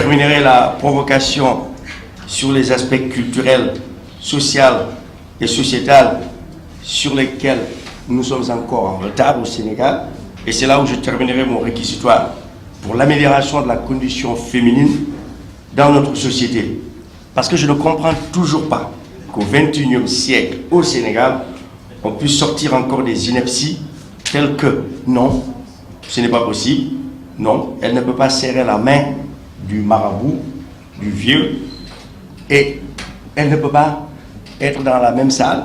terminerai la provocation sur les aspects culturels, sociaux et sociétals sur lesquels nous sommes encore en retard au Sénégal. Et c'est là où je terminerai mon réquisitoire pour l'amélioration de la condition féminine dans notre société. Parce que je ne comprends toujours pas qu'au XXIe siècle, au Sénégal, on puisse sortir encore des inepties telles que non, ce n'est pas possible, non, elle ne peut pas serrer la main du marabout, du vieux, et elle ne peut pas être dans la même salle.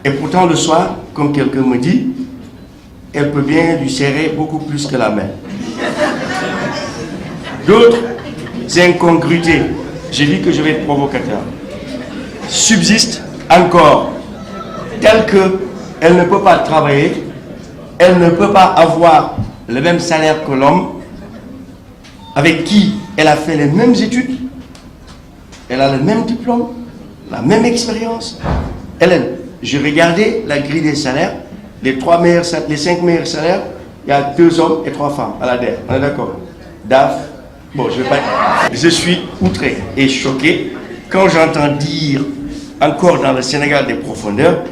Et pourtant, le soir, comme quelqu'un me dit, elle peut bien lui serrer beaucoup plus que la main. D'autres incongruités, j'ai dit que je vais être provocateur, subsistent encore, telles qu'elle ne peut pas travailler, elle ne peut pas avoir le même salaire que l'homme, avec qui elle a fait les mêmes études, elle a le même diplôme, la même expérience. Hélène, j'ai regardé la grille des salaires, les 5 meilleurs salaires, il y a 2 hommes et 3 femmes à la DER. On est d'accord? DAF. Bon, je suis outré et choqué quand j'entends dire encore dans le Sénégal des profondeurs,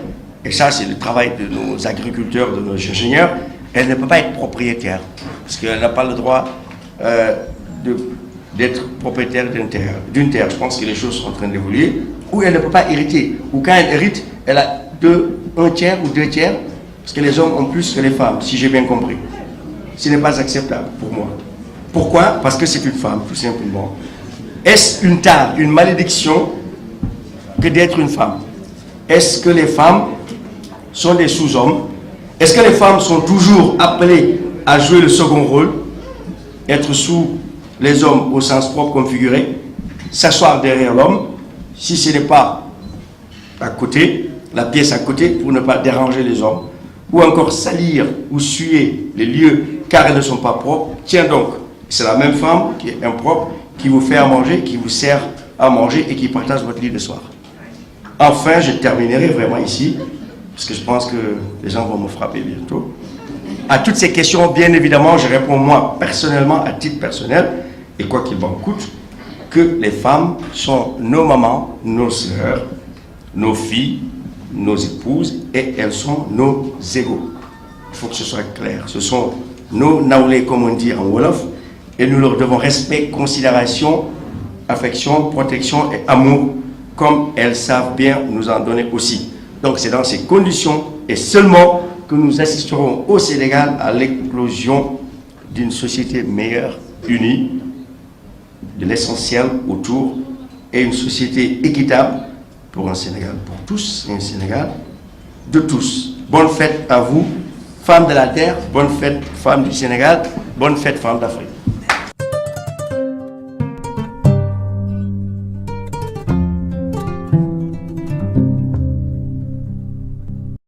et ça c'est le travail de nos agriculteurs, de nos ingénieurs, elle ne peut pas être propriétaire, parce qu'elle n'a pas le droit d'être propriétaire d'une terre. Je pense que les choses sont en train d'évoluer, ou elle ne peut pas hériter, ou quand elle hérite, elle a un tiers ou 2 tiers, parce que les hommes ont plus que les femmes, si j'ai bien compris. Ce n'est pas acceptable pour moi. Pourquoi? Parce que c'est une femme, tout simplement. Est-ce une tare, une malédiction que d'être une femme? Est-ce que les femmes sont des sous-hommes? Est-ce que les femmes sont toujours appelées à jouer le second rôle? Être sous les hommes au sens propre comme figuré? S'asseoir derrière l'homme, si ce n'est pas à côté, la pièce à côté, pour ne pas déranger les hommes? Ou encore salir ou suer les lieux car elles ne sont pas propres? Tiens donc, c'est la même femme qui est impropre, qui vous fait à manger, qui vous sert à manger et qui partage votre lit le soir. Enfin, je terminerai vraiment ici, parce que je pense que les gens vont me frapper bientôt. À toutes ces questions, bien évidemment, je réponds moi, personnellement, à titre personnel, et quoi qu'il m'en coûte, que les femmes sont nos mamans, nos sœurs, nos filles, nos épouses, et elles sont nos égaux. Il faut que ce soit clair. Ce sont nos naoulés, comme on dit en Wolof, et nous leur devons respect, considération, affection, protection et amour, comme elles savent bien nous en donner aussi. Donc c'est dans ces conditions et seulement que nous assisterons au Sénégal à l'éclosion d'une société meilleure, unie, de l'essentiel autour, et une société équitable pour un Sénégal pour tous et un Sénégal de tous. Bonne fête à vous, femmes de la terre, bonne fête femmes du Sénégal, bonne fête femmes d'Afrique.